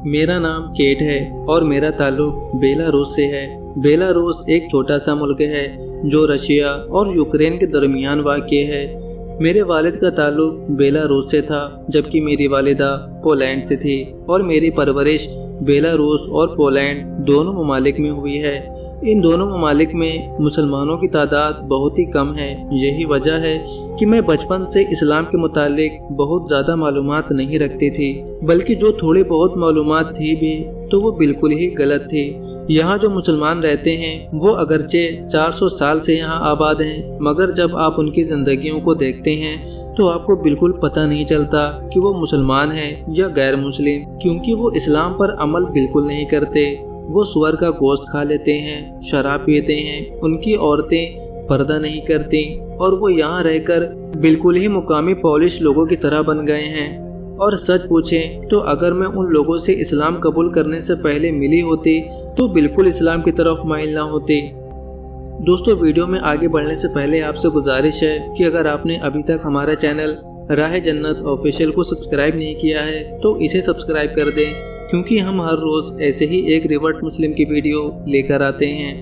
میرا نام کیٹ ہے اور میرا تعلق بیلاروس سے ہے۔ بیلاروس ایک چھوٹا سا ملک ہے جو رشیا اور یوکرین کے درمیان واقع ہے۔ میرے والد کا تعلق بیلاروس سے تھا جبکہ میری والدہ پولینڈ سے تھی اور میری پرورش بیلاروس اور پولینڈ دونوں ممالک میں ہوئی ہے۔ ان دونوں ممالک میں مسلمانوں کی تعداد بہت ہی کم ہے۔ یہی وجہ ہے کہ میں بچپن سے اسلام کے متعلق بہت زیادہ معلومات نہیں رکھتی تھی، بلکہ جو تھوڑی بہت معلومات تھی بھی تو وہ بالکل ہی غلط تھی۔ یہاں جو مسلمان رہتے ہیں وہ اگرچہ 400 سال سے یہاں آباد ہیں، مگر جب آپ ان کی زندگیوں کو دیکھتے ہیں تو آپ کو بالکل پتہ نہیں چلتا کہ وہ مسلمان ہیں یا غیر مسلم، کیونکہ وہ اسلام پر عمل بالکل نہیں کرتے۔ وہ سور کا گوشت کھا لیتے ہیں، شراب پیتے ہیں، ان کی عورتیں پردہ نہیں کرتی اور وہ یہاں رہ کر بالکل ہی مقامی پولش لوگوں کی طرح بن گئے ہیں۔ اور سچ پوچھیں تو اگر میں ان لوگوں سے اسلام قبول کرنے سے پہلے ملی ہوتی تو بالکل اسلام کی طرف مائل نہ ہوتی۔ دوستو، ویڈیو میں آگے بڑھنے سے پہلے آپ سے گزارش ہے کہ اگر آپ نے ابھی تک ہمارا چینل راہ جنت آفیشیل کو سبسکرائب نہیں کیا ہے تو اسے سبسکرائب کر دیں، کیونکہ ہم ہر روز ایسے ہی ایک ریورٹ مسلم کی ویڈیو لے کر آتے ہیں۔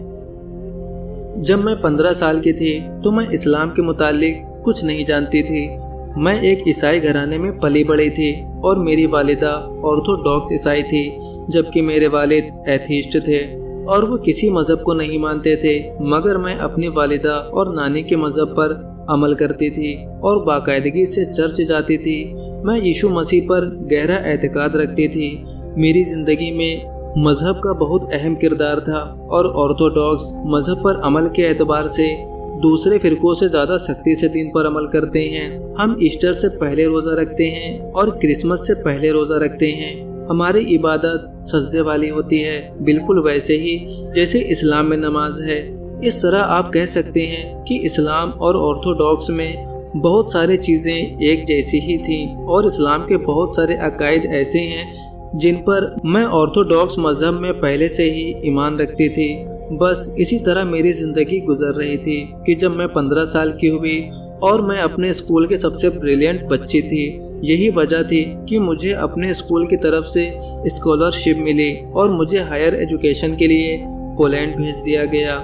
جب میں 15 سال کی تھی تو میں اسلام کے متعلق کچھ نہیں جانتی تھی۔ میں ایک عیسائی گھرانے میں پلی بڑھی تھی اور میری والدہ آرتھوڈاکس عیسائی تھی، جبکہ میرے والد ایتھیسٹ تھے اور وہ کسی مذہب کو نہیں مانتے تھے، مگر میں اپنی والدہ اور نانی کے مذہب پر عمل کرتی تھی اور باقاعدگی سے چرچ جاتی تھی۔ میں یسوع مسیح پر گہرا اعتقاد رکھتی تھی۔ میری زندگی میں مذہب کا بہت اہم کردار تھا اور آرتھوڈاکس مذہب پر عمل کے اعتبار سے دوسرے فرقوں سے زیادہ سختی سے دین پر عمل کرتے ہیں۔ ہم ایسٹر سے پہلے روزہ رکھتے ہیں اور کرسمس سے پہلے روزہ رکھتے ہیں۔ ہماری عبادت سجدے والی ہوتی ہے، بالکل ویسے ہی جیسے اسلام میں نماز ہے۔ اس طرح آپ کہہ سکتے ہیں کہ اسلام اور آرتھوڈاکس میں بہت سارے چیزیں ایک جیسی ہی تھیں اور اسلام کے بہت سارے عقائد ایسے ہیں جن پر میں آرتھوڈاکس مذہب میں پہلے سے ہی ایمان رکھتی تھی۔ بس اسی طرح میری زندگی گزر رہی تھی کہ جب میں 15 سال کی ہوئی اور میں اپنے اسکول کے سب سے بریلینٹ بچی تھی۔ یہی وجہ تھی کہ مجھے اپنے اسکول کی طرف سے اسکالرشپ ملی اور مجھے ہائر ایجوکیشن کے لیے پولینڈ بھیج دیا گیا۔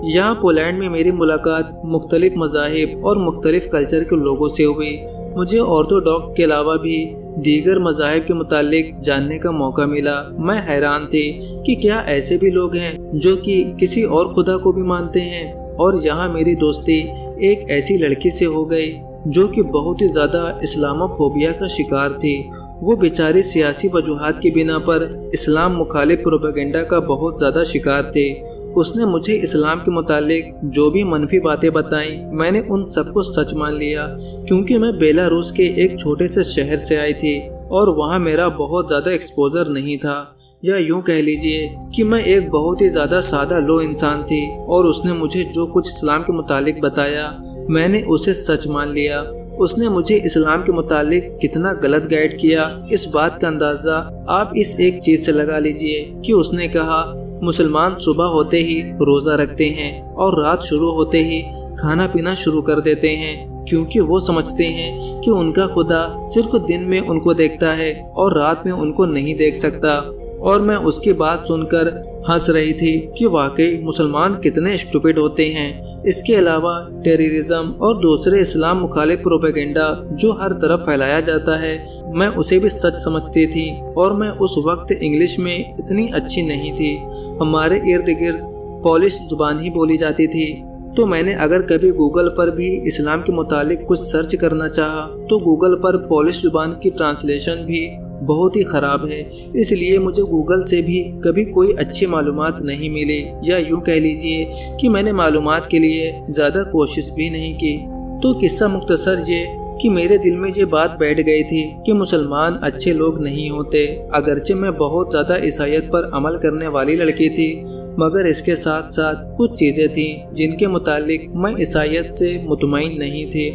یہاں پولینڈ میں میری ملاقات مختلف مذاہب اور مختلف کلچر کے لوگوں سے ہوئی۔ مجھے آرتھوڈاکس کے علاوہ بھی دیگر مذاہب کے متعلق جاننے کا موقع ملا۔ میں حیران تھی کہ کیا ایسے بھی لوگ ہیں جو کہ کسی اور خدا کو بھی مانتے ہیں۔ اور یہاں میری دوستی ایک ایسی لڑکی سے ہو گئی جو کہ بہت ہی زیادہ اسلاموفوبیا کا شکار تھی۔ وہ بیچاری سیاسی وجوہات کی بنا پر اسلام مخالف پروپیگنڈا کا بہت زیادہ شکار تھی۔ اس نے مجھے اسلام کے متعلق جو بھی منفی باتیں بتائیں، میں نے ان سب کو سچ مان لیا، کیونکہ میں بیلاروس کے ایک چھوٹے سے شہر سے آئی تھی اور وہاں میرا بہت زیادہ ایکسپوزر نہیں تھا، یا یوں کہہ لیجئے کہ میں ایک بہت ہی زیادہ سادہ لو انسان تھی۔ اور اس نے مجھے جو کچھ اسلام کے متعلق بتایا میں نے اسے سچ مان لیا۔ اس نے مجھے اسلام کے متعلق کتنا غلط گائیڈ کیا، اس بات کا اندازہ آپ اس ایک چیز سے لگا لیجئے کہ اس نے کہا مسلمان صبح ہوتے ہی روزہ رکھتے ہیں اور رات شروع ہوتے ہی کھانا پینا شروع کر دیتے ہیں، کیونکہ وہ سمجھتے ہیں کہ ان کا خدا صرف دن میں ان کو دیکھتا ہے اور رات میں ان کو نہیں دیکھ سکتا۔ اور میں اس کی بات سن کر ہنس رہی تھی کہ واقعی مسلمان کتنے اسٹوپڈ ہوتے ہیں۔ اس کے علاوہ ٹیررزم اور دوسرے اسلام مخالف پروپیگنڈا جو ہر طرف پھیلایا جاتا ہے، میں اسے بھی سچ سمجھتی تھی۔ اور میں اس وقت انگلش میں اتنی اچھی نہیں تھی، ہمارے ارد گرد پولش زبان ہی بولی جاتی تھی، تو میں نے اگر کبھی گوگل پر بھی اسلام کے متعلق کچھ سرچ کرنا چاہا تو گوگل پر پولش زبان کی ٹرانسلیشن بھی بہت ہی خراب ہے، اس لیے مجھے گوگل سے بھی کبھی کوئی اچھی معلومات نہیں ملی، یا یوں کہہ لیجئے کہ میں نے معلومات کے لیے زیادہ کوشش بھی نہیں کی۔ تو قصہ مختصر یہ کہ میرے دل میں یہ بات بیٹھ گئی تھی کہ مسلمان اچھے لوگ نہیں ہوتے۔ اگرچہ میں بہت زیادہ عیسائیت پر عمل کرنے والی لڑکی تھی، مگر اس کے ساتھ ساتھ کچھ چیزیں تھیں جن کے متعلق میں عیسائیت سے مطمئن نہیں تھی۔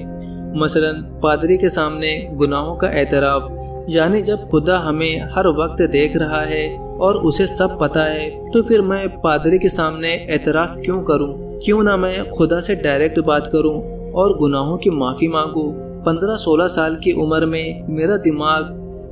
مثلا پادری کے سامنے گناہوں کا اعتراف، یعنی جب خدا ہمیں ہر وقت دیکھ رہا ہے اور اسے سب پتہ ہے تو پھر میں پادری کے سامنے اعتراف کیوں کروں؟ کیوں نہ میں خدا سے ڈائریکٹ بات کروں اور گناہوں کی معافی مانگوں؟ 15-16 سال کی عمر میں میرا دماغ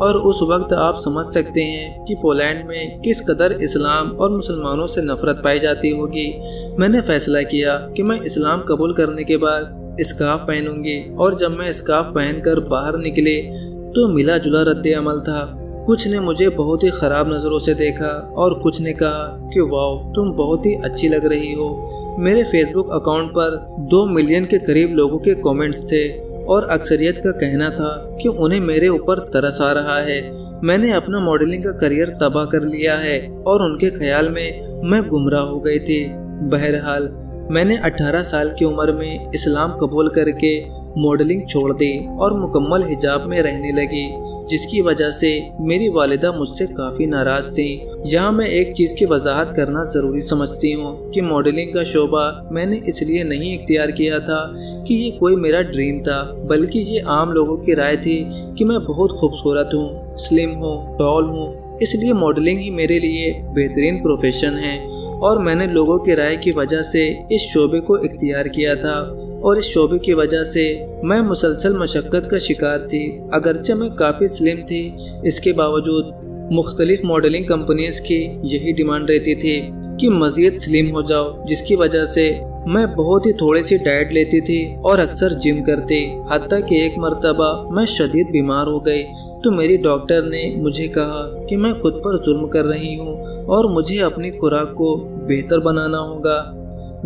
اور اس وقت آپ سمجھ سکتے ہیں کہ پولینڈ میں کس قدر اسلام اور مسلمانوں سے نفرت پائی جاتی ہوگی۔ میں نے فیصلہ کیا کہ میں اسلام قبول کرنے کے بعد اسکارف پہنوں گی، اور جب میں اسکارف پہن کر باہر نکلے تو ملا جلا رد عمل تھا۔ کچھ نے مجھے بہت ہی خراب نظروں سے دیکھا اور کچھ نے کہا کہ واو، تم بہت ہی اچھی لگ رہی ہو۔ میرے فیس بک اکاؤنٹ پر 2 ملین کے قریب لوگوں کے کومنٹس تھے، اور اکثریت کا کہنا تھا کہ انہیں میرے اوپر ترس آ رہا ہے۔ میں نے اپنا ماڈلنگ کا کریئر تباہ کر لیا ہے، اور ان کے خیال میں گمراہ ہو گئی تھی۔ بہرحال میں نے 18 سال کی عمر میں اسلام قبول کر کے ماڈلنگ چھوڑ دی اور مکمل حجاب میں رہنے لگی، جس کی وجہ سے میری والدہ مجھ سے کافی ناراض تھیں۔ یہاں میں ایک چیز کی وضاحت کرنا ضروری سمجھتی ہوں کہ ماڈلنگ کا شعبہ میں نے اس لیے نہیں اختیار کیا تھا کہ یہ کوئی میرا ڈریم تھا، بلکہ یہ عام لوگوں کی رائے تھی کہ میں بہت خوبصورت ہوں، سلم ہوں، ٹال ہوں، اس لیے ماڈلنگ ہی میرے لیے بہترین پروفیشن ہے، اور میں نے لوگوں کی رائے کی وجہ سے اس شعبے کو اختیار کیا تھا، اور اس شعبے کی وجہ سے میں مسلسل مشقت کا شکار تھی۔ اگرچہ میں کافی سلم تھی، اس کے باوجود مختلف ماڈلنگ کمپنیز کی یہی ڈیمانڈ رہتی تھی کہ مزید سلم ہو جاؤ، جس کی وجہ سے میں بہت ہی تھوڑی سی ڈائٹ لیتی تھی اور اکثر جم کرتی، حتیٰ کہ ایک مرتبہ میں شدید بیمار ہو گئی تو میری ڈاکٹر نے مجھے کہا کہ میں خود پر ظلم کر رہی ہوں اور مجھے اپنی خوراک کو بہتر بنانا ہوگا۔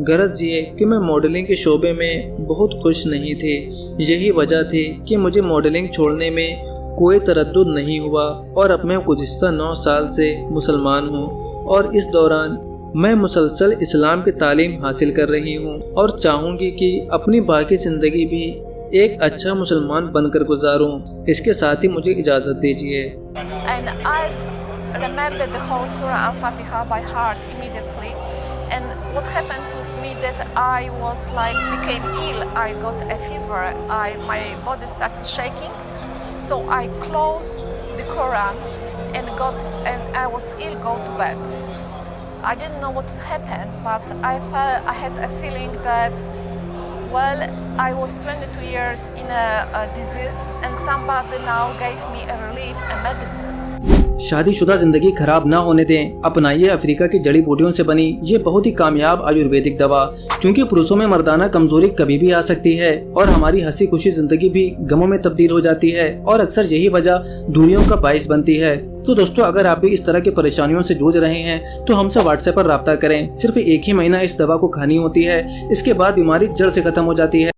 غرض یہ کہ میں ماڈلنگ کے شعبے میں بہت خوش نہیں تھی۔ یہی وجہ تھی کہ مجھے ماڈلنگ چھوڑنے میں کوئی تردد نہیں ہوا، اور اب میں گزشتہ 9 سال سے مسلمان ہوں، اور اس دوران میں مسلسل اسلام کی تعلیم حاصل کر رہی ہوں، اور چاہوں گی کہ اپنی باقی زندگی بھی ایک اچھا مسلمان بن کر گزاروں۔ اس کے ساتھ ہی مجھے اجازت دیجیے۔ Remember the whole Surah Al-Fatiha by heart immediately, and what happened with me that I was became ill. I got a fever. My body started shaking, so I closed the Quran and I was ill. Go to bed. I didn't know what happened, but I had a feeling that I was 22 years in a disease, and somebody now gave me a relief, a medicine. شادی شدہ زندگی خراب نہ ہونے دیں، اپنائیے افریقہ کی جڑی بوٹیوں سے بنی یہ بہت ہی کامیاب آیورویدک دوا، کیونکہ پروسوں میں مردانہ کمزوری کبھی بھی آ سکتی ہے، اور ہماری ہنسی خوشی زندگی بھی غموں میں تبدیل ہو جاتی ہے، اور اکثر یہی وجہ دوریوں کا باعث بنتی ہے۔ تو دوستو، اگر آپ بھی اس طرح کی پریشانیوں سے جوجھ رہے ہیں تو ہم سے واٹس ایپ پر رابطہ کریں۔ صرف 1 ہی مہینہ اس دوا کو کھانی ہوتی ہے، اس کے بعد بیماری جڑ سے ختم ہو جاتی ہے۔